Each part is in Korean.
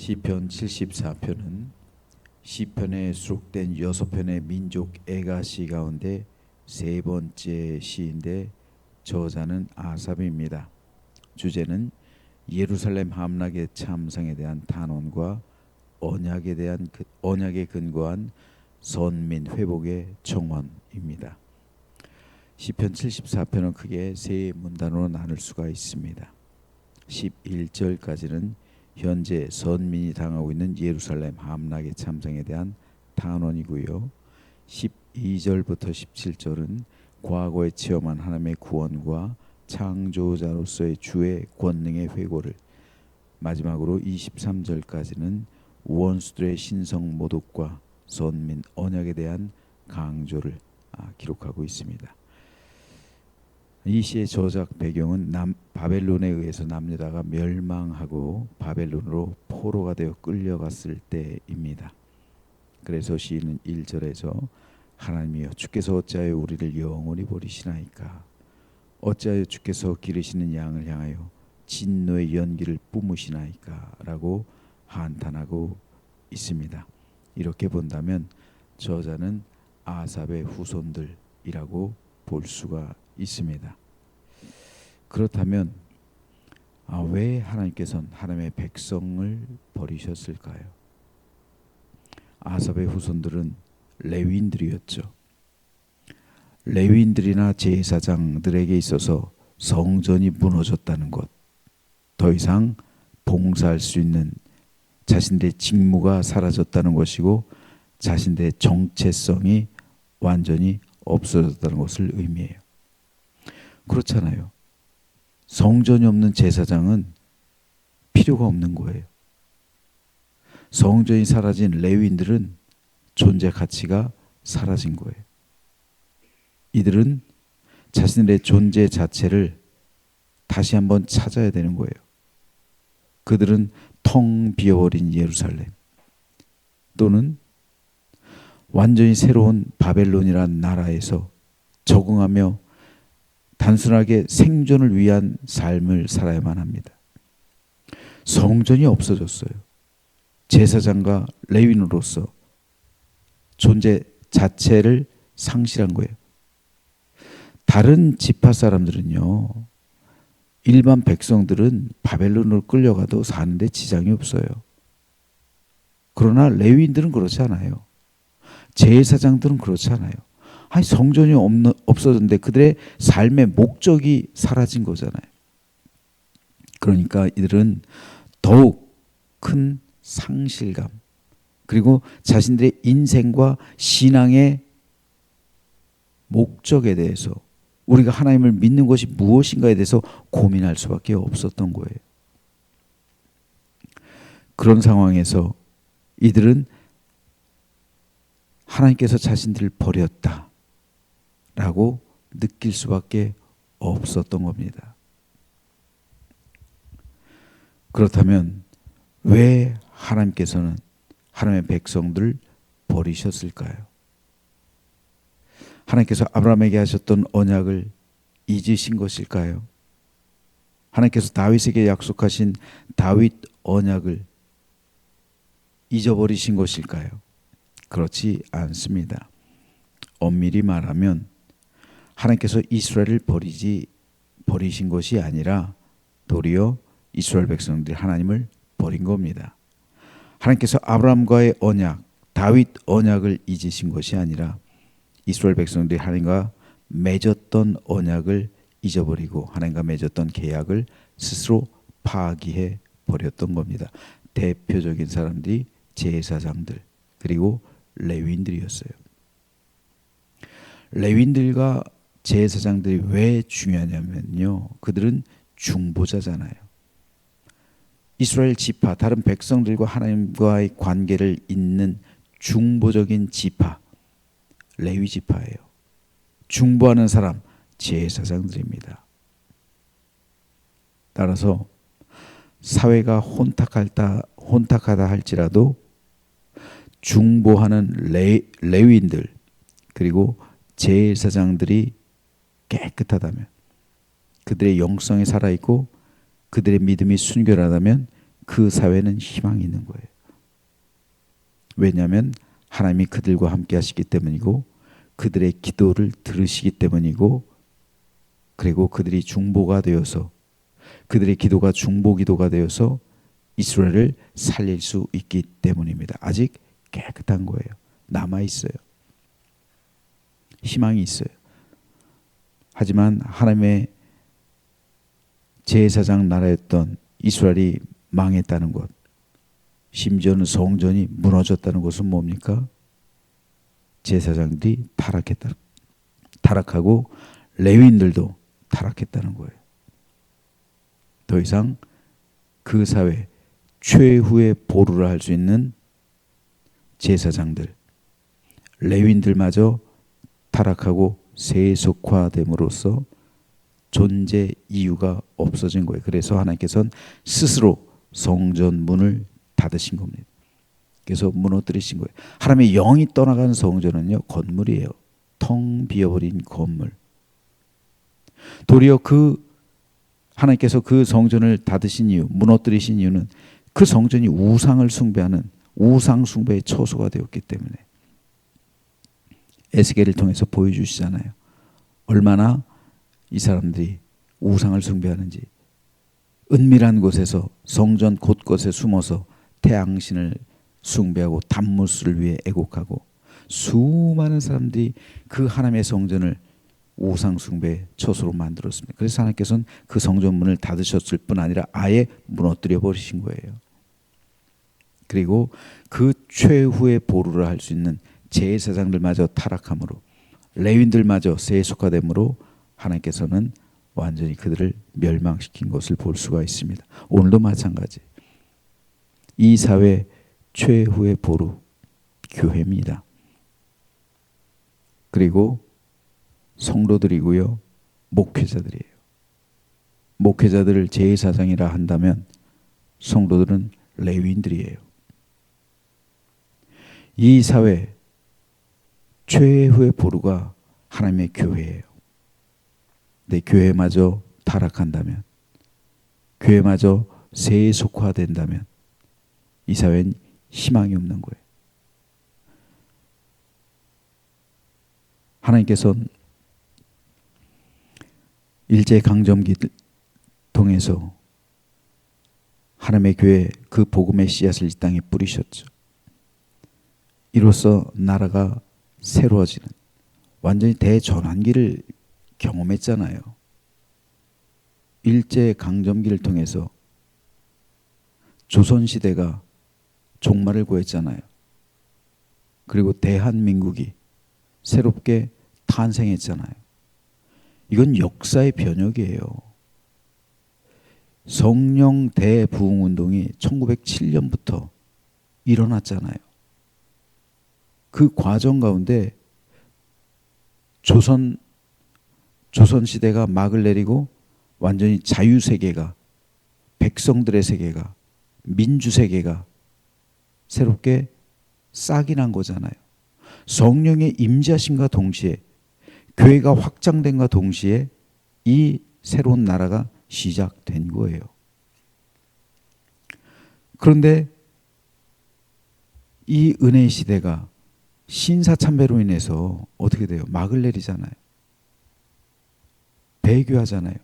시편 74편은 시편에 수록된 6편의 민족 애가시 가운데 세 번째 시인데 저자는 아삽입니다. 주제는 예루살렘 함락의 참상에 대한 탄원과 언약에 근거한 선민 회복의 청원입니다. 시편 74편은 크게 세 문단으로 나눌 수가 있습니다. 11절까지는 현재 선민이 당하고 있는 예루살렘 함락의 참상에 대한 탄원이고요. 12절부터 17절은 과거에 체험한 하나님의 구원과 창조자로서의 주의 권능의 회고를, 마지막으로 23절까지는 원수들의 신성 모독과 선민 언약에 대한 강조를 기록하고 있습니다. 이 시의 저작 배경은 바벨론에 의해서 남유다가 멸망하고 바벨론으로 포로가 되어 끌려갔을 때입니다. 그래서 시인은 1절에서 하나님이여 주께서 어찌하여 우리를 영원히 버리시나이까, 어찌하여 주께서 기르시는 양을 향하여 진노의 연기를 뿜으시나이까 라고 한탄하고 있습니다. 이렇게 본다면 저자는 아삽의 후손들이라고 볼 수가 있습니다. 그렇다면 왜 하나님께서는 하나님의 백성을 버리셨을까요? 아삽의 후손들은 레위인들이었죠. 레위인들이나 제사장들에게 있어서 성전이 무너졌다는 것, 더 이상 봉사할 수 있는 자신들의 직무가 사라졌다는 것이고 자신들의 정체성이 완전히 없어졌다는 것을 의미해요. 그렇잖아요. 성전이 없는 제사장은 필요가 없는 거예요. 성전이 사라진 레위인들은 존재 가치가 사라진 거예요. 이들은 자신들의 존재 자체를 다시 한번 찾아야 되는 거예요. 그들은 텅 비어버린 예루살렘 또는 완전히 새로운 바벨론이라는 나라에서 적응하며 단순하게 생존을 위한 삶을 살아야만 합니다. 성전이 없어졌어요. 제사장과 레위인으로서 존재 자체를 상실한 거예요. 다른 지파 사람들은요, 일반 백성들은 바벨론으로 끌려가도 사는데 지장이 없어요. 그러나 레위인들은 그렇지 않아요. 제사장들은 그렇지 않아요. 아니, 성전이 없어졌는데 그들의 삶의 목적이 사라진 거잖아요. 그러니까 이들은 더욱 큰 상실감, 그리고 자신들의 인생과 신앙의 목적에 대해서, 우리가 하나님을 믿는 것이 무엇인가에 대해서 고민할 수밖에 없었던 거예요. 그런 상황에서 이들은 하나님께서 자신들을 버렸다 라고 느낄 수밖에 없었던 겁니다. 그렇다면 왜 하나님께서는 하나님의 백성들을 버리셨을까요? 하나님께서 아브라함에게 하셨던 언약을 잊으신 것일까요? 하나님께서 다윗에게 약속하신 다윗 언약을 잊어버리신 것일까요? 그렇지 않습니다. 엄밀히 말하면 하나님께서 이스라엘을 버리신 것이 아니라 도리어 이스라엘 백성들이 하나님을 버린 겁니다. 하나님께서 아브라함과의 언약, 다윗 언약을 잊으신 것이 아니라 이스라엘 백성들이 하나님과 맺었던 언약을 잊어버리고 하나님과 맺었던 계약을 스스로 파기해 버렸던 겁니다. 대표적인 사람들이 제사장들 그리고 레위인들이었어요. 레위인들과 제사장들이 왜 중요하냐면요, 그들은 중보자잖아요. 이스라엘 지파, 다른 백성들과 하나님과의 관계를 잇는 중보적인 지파, 레위 지파예요. 중보하는 사람, 제사장들입니다. 따라서 사회가 혼탁하다 할지라도 중보하는 레위인들 그리고 제사장들이 깨끗하다면, 그들의 영성이 살아있고 그들의 믿음이 순결하다면 그 사회는 희망이 있는 거예요. 왜냐하면 하나님이 그들과 함께 하시기 때문이고 그들의 기도를 들으시기 때문이고 그리고 그들이 중보가 되어서 그들의 기도가 중보 기도가 되어서 이스라엘을 살릴 수 있기 때문입니다. 아직 깨끗한 거예요. 남아있어요. 희망이 있어요. 하지만 하나님의 제사장 나라였던 이스라엘이 망했다는 것, 심지어는 성전이 무너졌다는 것은 뭡니까? 제사장들이 타락하고 레위인들도 타락했다는 거예요. 더 이상 그 사회 최후의 보루를 할 수 있는 제사장들, 레위인들마저 타락하고 세속화됨으로써 존재 이유가 없어진 거예요. 그래서 하나님께서는 스스로 성전 문을 닫으신 겁니다. 그래서 무너뜨리신 거예요. 하나님의 영이 떠나간 성전은요, 건물이에요. 텅 비어버린 건물. 도리어 하나님께서 그 성전을 닫으신 이유, 무너뜨리신 이유는 그 성전이 우상을 숭배하는 우상 숭배의 처소가 되었기 때문에. 에스겔을 통해서 보여주시잖아요. 얼마나 이 사람들이 우상을 숭배하는지. 은밀한 곳에서 성전 곳곳에 숨어서 태양신을 숭배하고 담무스를 위해 애곡하고 수많은 사람들이 그 하나님의 성전을 우상 숭배의 처소로 만들었습니다. 그래서 하나님께서는 그 성전 문을 닫으셨을 뿐 아니라 아예 무너뜨려 버리신 거예요. 그리고 그 최후의 보루를 할 수 있는 제사장들마저 타락함으로 레위인들마저 세속화됨으로 하나님께서는 완전히 그들을 멸망시킨 것을 볼 수가 있습니다. 오늘도 마찬가지. 이 사회 최후의 보루 교회입니다. 그리고 성도들이고요. 목회자들이에요. 목회자들을 제사장이라 한다면 성도들은 레위인들이에요. 이 사회 최후의 보루가 하나님의 교회예요. 근데 교회마저 타락한다면, 교회마저 세속화된다면 이 사회는 희망이 없는 거예요. 하나님께서는 일제강점기를 통해서 하나님의 교회 그 복음의 씨앗을 이 땅에 뿌리셨죠. 이로써 나라가 새로워지는 완전히 대전환기를 경험했잖아요. 일제강점기를 통해서 조선시대가 종말을 구했잖아요. 그리고 대한민국이 새롭게 탄생했잖아요. 이건 역사의 변혁이에요. 성령 대부흥운동이 1907년부터 일어났잖아요. 그 과정 가운데 조선시대가 막을 내리고 완전히 자유세계가, 백성들의 세계가, 민주세계가 새롭게 싹이 난 거잖아요. 성령의 임재하심과 동시에 교회가 확장된과 동시에 이 새로운 나라가 시작된 거예요. 그런데 이 은혜의 시대가 신사참배로 인해서 어떻게 돼요? 막을 내리잖아요. 배교하잖아요.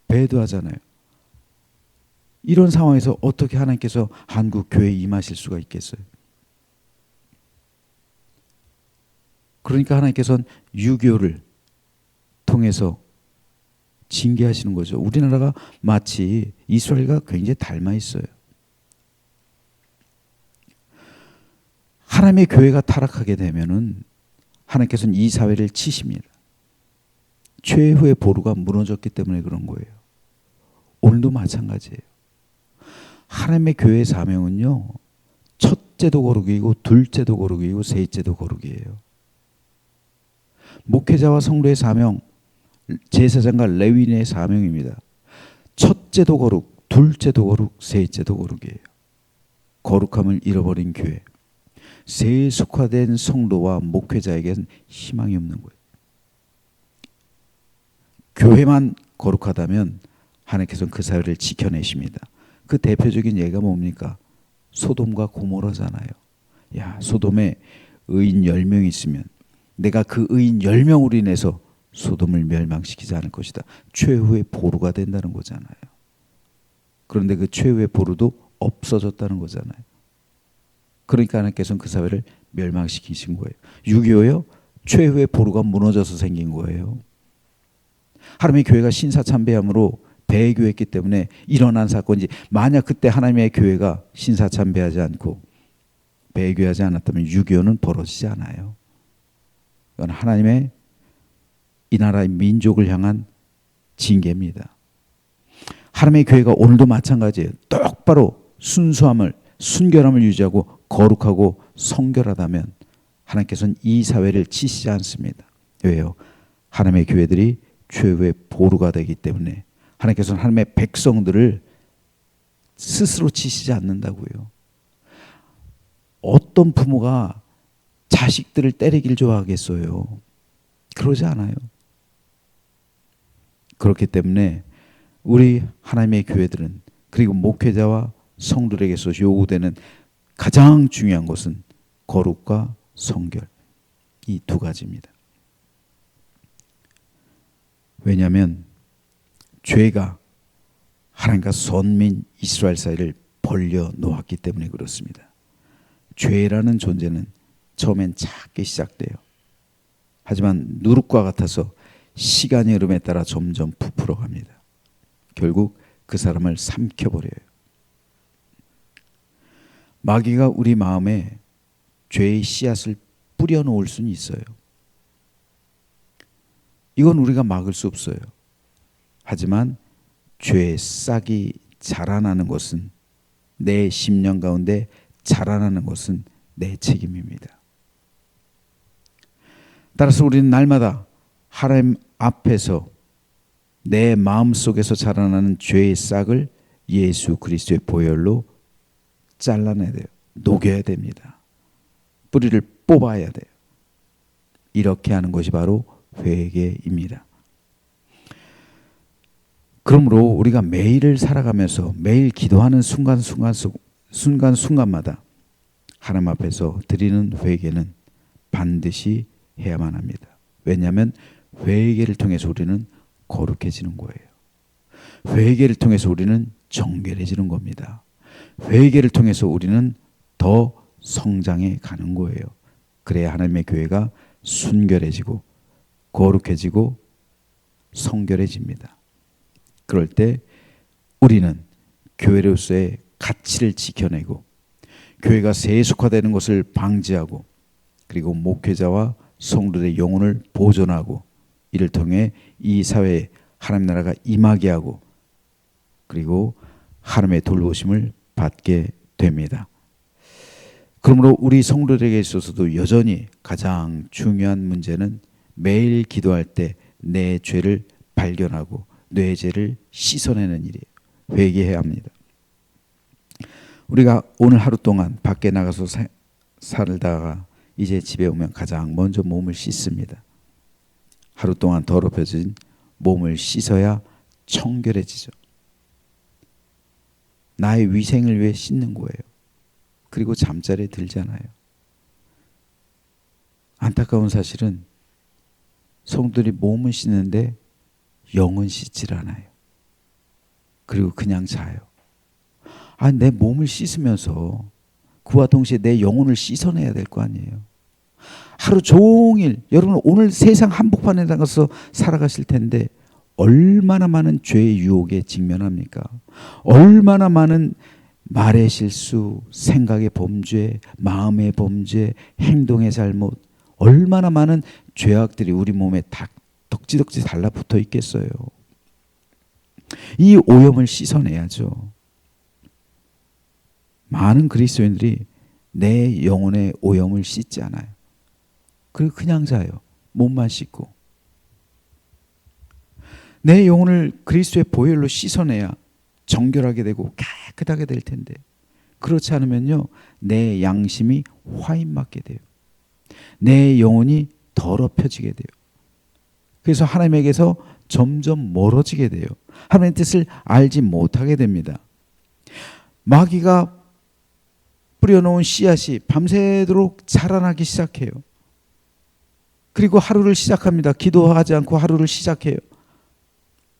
배도하잖아요. 이런 상황에서 어떻게 하나님께서 한국 교회에 임하실 수가 있겠어요? 그러니까 하나님께서는 유교를 통해서 징계하시는 거죠. 우리나라가 마치 이스라엘과 굉장히 닮아 있어요. 하나님의 교회가 타락하게 되면은 하나님께서는 이 사회를 치십니다. 최후의 보루가 무너졌기 때문에 그런 거예요. 오늘도 마찬가지예요. 하나님의 교회의 사명은요, 첫째도 거룩이고 둘째도 거룩이고 셋째도 거룩이에요. 목회자와 성도의 사명, 제사장과 레위인의 사명입니다. 첫째도 거룩, 둘째도 거룩, 셋째도 거룩이에요. 거룩함을 잃어버린 교회, 세속화된 성도와 목회자에게는 희망이 없는 거예요. 교회만 거룩하다면 하나님께서는 그 사회를 지켜내십니다. 그 대표적인 예가 뭡니까? 소돔과 고모라잖아요. 야, 소돔에 의인 10명이 있으면 내가 그 의인 10명으로 인해서 소돔을 멸망시키지 않을 것이다. 최후의 보루가 된다는 거잖아요. 그런데 그 최후의 보루도 없어졌다는 거잖아요. 그러니까 하나님께서는 그 사회를 멸망시키신 거예요. 6.25요? 최후의 보루가 무너져서 생긴 거예요. 하나님의 교회가 신사참배함으로 배교했기 때문에 일어난 사건이지, 만약 그때 하나님의 교회가 신사참배하지 않고 배교하지 않았다면 6.25는 벌어지지 않아요. 이건 하나님의 이 나라의 민족을 향한 징계입니다. 하나님의 교회가 오늘도 마찬가지예요. 똑바로 순수함을, 순결함을 유지하고 거룩하고 성결하다면 하나님께서는 이 사회를 치시지 않습니다. 왜요? 하나님의 교회들이 최후의 보루가 되기 때문에 하나님께서는 하나님의 백성들을 스스로 치시지 않는다고요. 어떤 부모가 자식들을 때리길 좋아하겠어요? 그러지 않아요. 그렇기 때문에 우리 하나님의 교회들은, 그리고 목회자와 성도들에게서 요구되는 가장 중요한 것은 거룩과 성결, 이 두 가지입니다. 왜냐하면 죄가 하나님과 선민 이스라엘 사이를 벌려 놓았기 때문에 그렇습니다. 죄라는 존재는 처음엔 작게 시작돼요. 하지만 누룩과 같아서 시간의 흐름에 따라 점점 부풀어 갑니다. 결국 그 사람을 삼켜버려요. 마귀가 우리 마음에 죄의 씨앗을 뿌려놓을 수는 있어요. 이건 우리가 막을 수 없어요. 하지만 죄의 싹이 자라나는 것은, 내 심령 가운데 자라나는 것은 내 책임입니다. 따라서 우리는 날마다 하나님 앞에서 내 마음속에서 자라나는 죄의 싹을 예수 그리스도의 보혈로 잘라내야 돼요. 녹여야 됩니다. 뿌리를 뽑아야 돼요. 이렇게 하는 것이 바로 회개입니다. 그러므로 우리가 매일을 살아가면서 매일 기도하는 순간마다 하나님 앞에서 드리는 회개는 반드시 해야만 합니다. 왜냐하면 회개를 통해서 우리는 거룩해지는 거예요. 회개를 통해서 우리는 정결해지는 겁니다. 회개를 통해서 우리는 더 성장해 가는 거예요. 그래야 하나님의 교회가 순결해지고 거룩해지고 성결해집니다. 그럴 때 우리는 교회로서의 가치를 지켜내고 교회가 세속화되는 것을 방지하고, 그리고 목회자와 성도들의 영혼을 보존하고, 이를 통해 이 사회에 하나님 나라가 임하게 하고, 그리고 하나님의 돌보심을 받게 됩니다. 그러므로 우리 성도들에게 있어서도 여전히 가장 중요한 문제는 매일 기도할 때 내 죄를 발견하고 내 죄를 씻어내는 일이에요. 회개해야 합니다. 우리가 오늘 하루 동안 밖에 나가서 살다가 이제 집에 오면 가장 먼저 몸을 씻습니다. 하루 동안 더럽혀진 몸을 씻어야 청결해지죠. 나의 위생을 위해 씻는 거예요. 그리고 잠자리에 들잖아요. 안타까운 사실은 성도들이 몸은 씻는데 영은 씻질 않아요. 그리고 그냥 자요. 내 몸을 씻으면서 그와 동시에 내 영혼을 씻어내야 될 거 아니에요. 하루 종일, 여러분 오늘 세상 한복판에 나가서 살아가실 텐데 얼마나 많은 죄의 유혹에 직면합니까? 얼마나 많은 말의 실수, 생각의 범죄, 마음의 범죄, 행동의 잘못, 얼마나 많은 죄악들이 우리 몸에 덕지덕지 달라붙어 있겠어요. 이 오염을 씻어내야죠. 많은 그리스도인들이 내 영혼의 오염을 씻지 않아요. 그리고 그냥 자요. 몸만 씻고. 내 영혼을 그리스도의 보혈로 씻어내야 정결하게 되고 깨끗하게 될 텐데, 그렇지 않으면요 내 양심이 화인맞게 돼요. 내 영혼이 더럽혀지게 돼요. 그래서 하나님에게서 점점 멀어지게 돼요. 하나님의 뜻을 알지 못하게 됩니다. 마귀가 뿌려놓은 씨앗이 밤새도록 자라나기 시작해요. 그리고 하루를 시작합니다. 기도하지 않고 하루를 시작해요.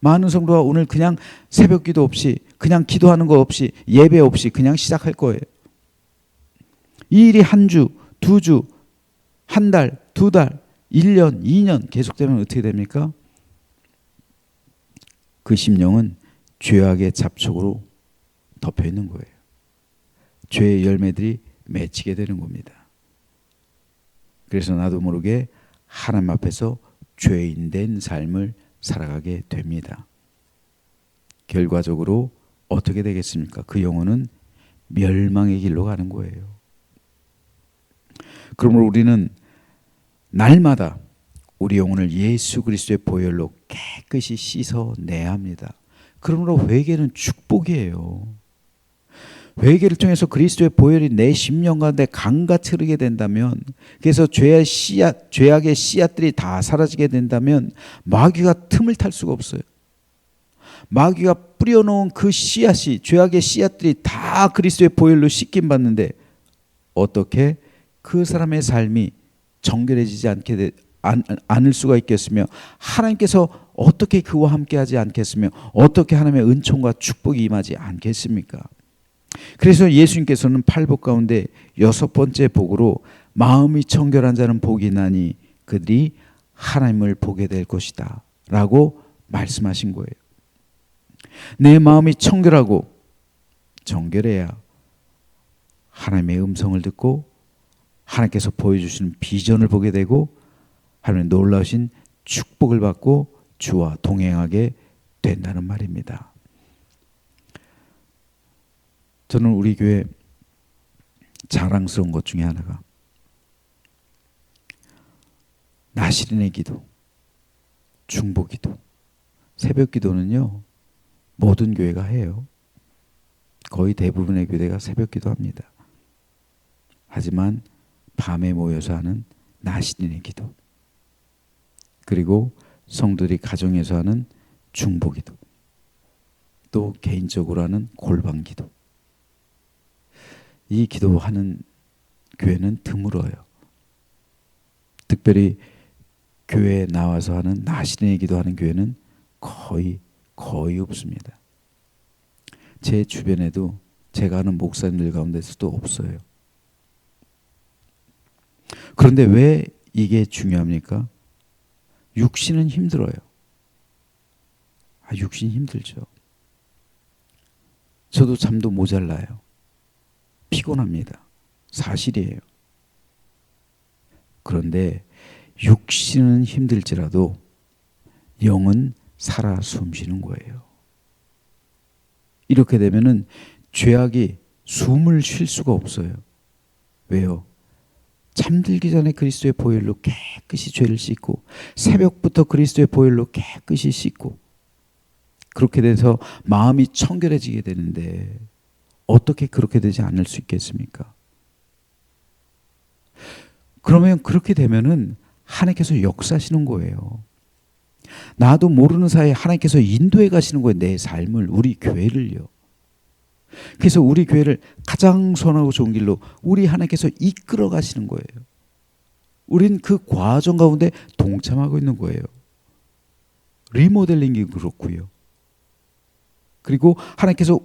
많은 성도가 오늘 그냥 새벽 기도 없이, 그냥 기도하는 거 없이, 예배 없이 그냥 시작할 거예요. 이 일이 한 주, 두 주, 한 달, 두 달, 1년, 2년 계속되면 어떻게 됩니까? 그 심령은 죄악의 잡촉으로 덮여 있는 거예요. 죄의 열매들이 맺히게 되는 겁니다. 그래서 나도 모르게 하나님 앞에서 죄인된 삶을 살아가게 됩니다. 결과적으로 어떻게 되겠습니까? 그 영혼은 멸망의 길로 가는 거예요. 그러므로 우리는 날마다 우리 영혼을 예수 그리스도의 보혈로 깨끗이 씻어내야 합니다. 그러므로 회개는 축복이에요. 회개를 통해서 그리스도의 보혈이 내 심령 가운데 강같이 흐르게 된다면, 그래서 죄악의 씨앗들이 다 사라지게 된다면 마귀가 틈을 탈 수가 없어요. 마귀가 뿌려놓은 그 씨앗이, 죄악의 씨앗들이 다 그리스도의 보혈로 씻김 받는데 어떻게 그 사람의 삶이 정결해지지 않을 수가 있겠으며, 하나님께서 어떻게 그와 함께하지 않겠으며, 어떻게 하나님의 은총과 축복이 임하지 않겠습니까? 그래서 예수님께서는 8복 가운데 6번째 복으로 마음이 청결한 자는 복이 나니 그들이 하나님을 보게 될 것이다 라고 말씀하신 거예요. 내 마음이 청결하고 정결해야 하나님의 음성을 듣고 하나님께서 보여주시는 비전을 보게 되고 하나님의 놀라우신 축복을 받고 주와 동행하게 된다는 말입니다. 저는 우리 교회 자랑스러운 것 중에 하나가 나시린의 기도, 중보기도, 새벽기도는요 모든 교회가 해요. 거의 대부분의 교회가 새벽기도 합니다. 하지만 밤에 모여서 하는 나시린의 기도, 그리고 성도들이 가정에서 하는 중보기도, 또 개인적으로 하는 골방기도, 이 기도하는 교회는 드물어요. 특별히 교회에 나와서 하는 나시린의 기도하는 교회는 거의 없습니다. 제 주변에도 제가 아는 목사님들 가운데서도 없어요. 그런데 왜 이게 중요합니까? 육신은 힘들어요. 육신 힘들죠. 저도 잠도 모자라요. 피곤합니다. 사실이에요. 그런데 육신은 힘들지라도 영은 살아 숨쉬는 거예요. 이렇게 되면은 죄악이 숨을 쉴 수가 없어요. 왜요? 잠들기 전에 그리스도의 보혈로 깨끗이 죄를 씻고 새벽부터 그리스도의 보혈로 깨끗이 씻고 그렇게 돼서 마음이 청결해지게 되는데 어떻게 그렇게 되지 않을 수 있겠습니까? 그러면 그렇게 되면은 하나님께서 역사하시는 거예요. 나도 모르는 사이에 하나님께서 인도해 가시는 거예요. 내 삶을, 우리 교회를요. 그래서 우리 교회를 가장 선하고 좋은 길로 우리 하나님께서 이끌어 가시는 거예요. 우린 그 과정 가운데 동참하고 있는 거예요. 리모델링이 그렇고요. 그리고 하나님께서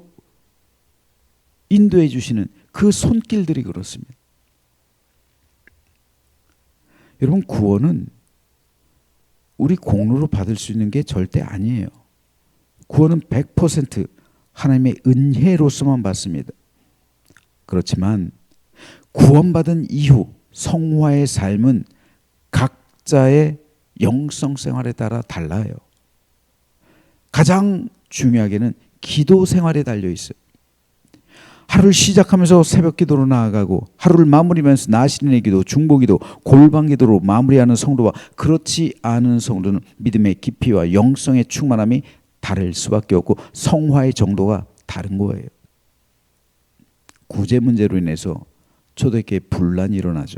인도해 주시는 그 손길들이 그렇습니다. 여러분, 구원은 우리 공로로 받을 수 있는 게 절대 아니에요. 구원은 100% 하나님의 은혜로서만 받습니다. 그렇지만 구원받은 이후 성화의 삶은 각자의 영성 생활에 따라 달라요. 가장 중요하게는 기도 생활에 달려 있어요. 하루를 시작하면서 새벽 기도로 나아가고 하루를 마무리하면서 나시린의 기도, 중보기도, 골방기도로 마무리하는 성도와 그렇지 않은 성도는 믿음의 깊이와 영성의 충만함이 다를 수밖에 없고 성화의 정도가 다른 거예요. 구제 문제로 인해서 초대교회에 분란이 일어나죠.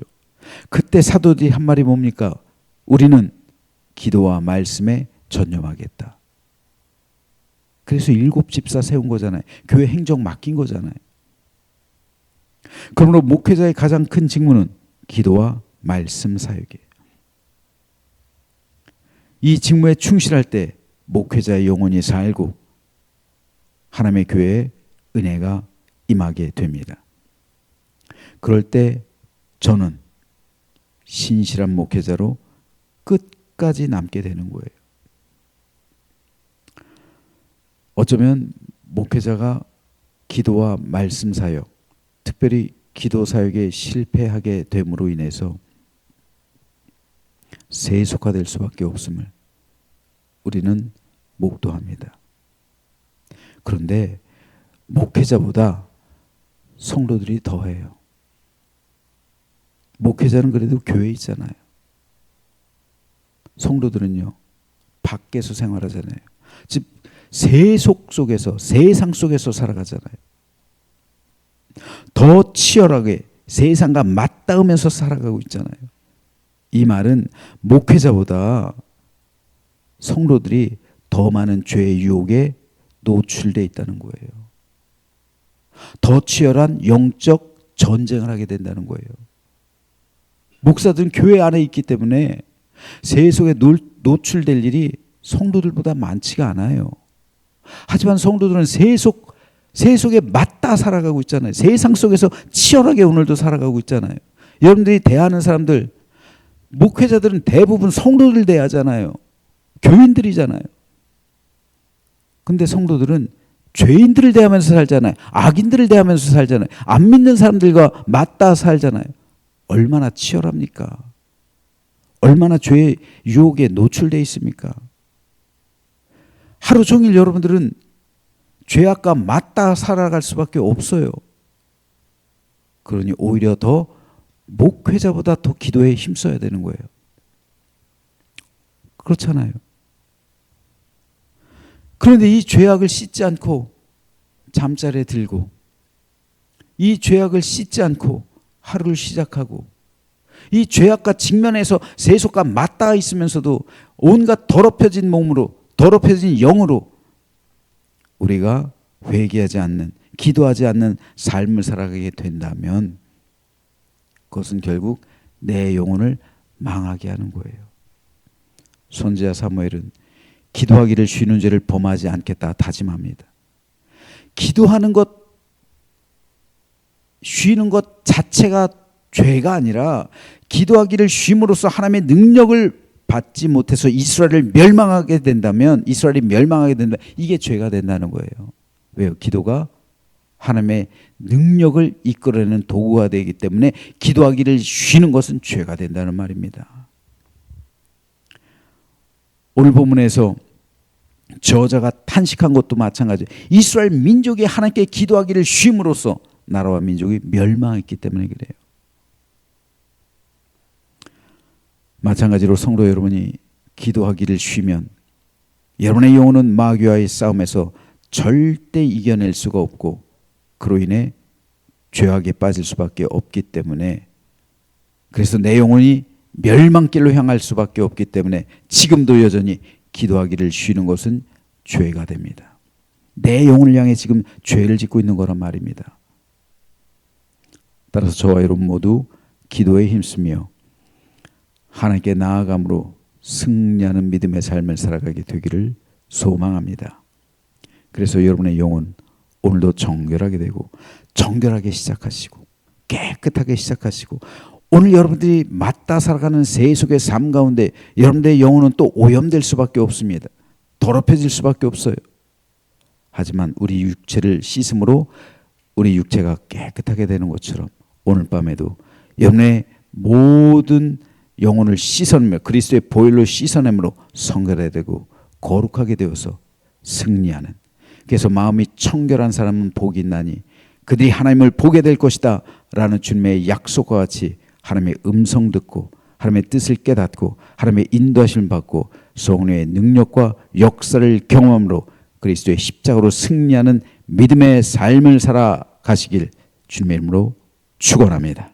그때 사도들이 한 말이 뭡니까? 우리는 기도와 말씀에 전념하겠다. 그래서 7 집사 세운 거잖아요. 교회 행정 맡긴 거잖아요. 그러므로 목회자의 가장 큰 직무는 기도와 말씀 사역이에요. 이 직무에 충실할 때 목회자의 영혼이 살고 하나님의 교회에 은혜가 임하게 됩니다. 그럴 때 저는 신실한 목회자로 끝까지 남게 되는 거예요. 어쩌면 목회자가 기도와 말씀 사역, 특별히 기도 사역에 실패하게 됨으로 인해서 세속화될 수밖에 없음을 우리는 목도합니다. 그런데 목회자보다 성도들이 더해요. 목회자는 그래도 교회에 있잖아요. 성도들은요, 밖에서 생활하잖아요. 즉 세속 속에서, 세상 속에서 살아가잖아요. 더 치열하게 세상과 맞닿으면서 살아가고 있잖아요. 이 말은 목회자보다 성도들이 더 많은 죄의 유혹에 노출되어 있다는 거예요. 더 치열한 영적 전쟁을 하게 된다는 거예요. 목사들은 교회 안에 있기 때문에 세속에 노출될 일이 성도들보다 많지가 않아요. 하지만 성도들은 세속에 맞닿아 살아가고 있잖아요. 세상 속에서 치열하게 오늘도 살아가고 있잖아요. 여러분들이 대하는 사람들, 목회자들은 대부분 성도들 대하잖아요. 교인들이잖아요. 근데 성도들은 죄인들을 대하면서 살잖아요. 악인들을 대하면서 살잖아요. 안 믿는 사람들과 맞닿아 살잖아요. 얼마나 치열합니까? 얼마나 죄의 유혹에 노출되어 있습니까? 하루 종일 여러분들은 죄악과 맞닿아 살아갈 수밖에 없어요. 그러니 오히려 더 목회자보다 더 기도에 힘써야 되는 거예요. 그렇잖아요. 그런데 이 죄악을 씻지 않고 잠자리에 들고, 이 죄악을 씻지 않고 하루를 시작하고, 이 죄악과 직면해서 세속과 맞닿아 있으면서도 온갖 더럽혀진 몸으로, 더럽혀진 영으로 우리가 회개하지 않는, 기도하지 않는 삶을 살아가게 된다면 그것은 결국 내 영혼을 망하게 하는 거예요. 선지자 사무엘은 기도하기를 쉬는 죄를 범하지 않겠다 다짐합니다. 기도하는 것, 쉬는 것 자체가 죄가 아니라 기도하기를 쉼으로써 하나님의 능력을 받지 못해서 이스라엘이 멸망하게 된다면 이게 죄가 된다는 거예요. 왜요? 기도가 하나님의 능력을 이끌어내는 도구가 되기 때문에 기도하기를 쉬는 것은 죄가 된다는 말입니다. 오늘 본문에서 저자가 탄식한 것도 마찬가지예요. 이스라엘 민족이 하나님께 기도하기를 쉼으로써 나라와 민족이 멸망했기 때문에 그래요. 마찬가지로 성도 여러분이 기도하기를 쉬면 여러분의 영혼은 마귀와의 싸움에서 절대 이겨낼 수가 없고 그로 인해 죄악에 빠질 수밖에 없기 때문에, 그래서 내 영혼이 멸망길로 향할 수밖에 없기 때문에 지금도 여전히 기도하기를 쉬는 것은 죄가 됩니다. 내 영혼을 향해 지금 죄를 짓고 있는 거란 말입니다. 따라서 저와 여러분 모두 기도에 힘쓰며 하나님께 나아감으로 승리하는 믿음의 삶을 살아가게 되기를 소망합니다. 그래서 여러분의 영혼 오늘도 정결하게 되고 정결하게 시작하시고 깨끗하게 시작하시고, 오늘 여러분들이 맞닿아 살아가는 세속의 삶 가운데 여러분들의 영혼은 또 오염될 수밖에 없습니다. 더럽혀질 수밖에 없어요. 하지만 우리 육체를 씻음으로 우리 육체가 깨끗하게 되는 것처럼 오늘 밤에도 여러분의 모든 영혼을 씻어내며 그리스도의 보혈로 씻어내므로 성결해야 되고 거룩하게 되어서 승리하는, 그래서 마음이 청결한 사람은 복이 있나니 그들이 하나님을 보게 될 것이다 라는 주님의 약속과 같이 하나님의 음성 듣고 하나님의 뜻을 깨닫고 하나님의 인도하심을 받고 성령의 능력과 역사를 경험함으로 그리스도의 십자가로 승리하는 믿음의 삶을 살아가시길 주님의 이름으로 축원합니다.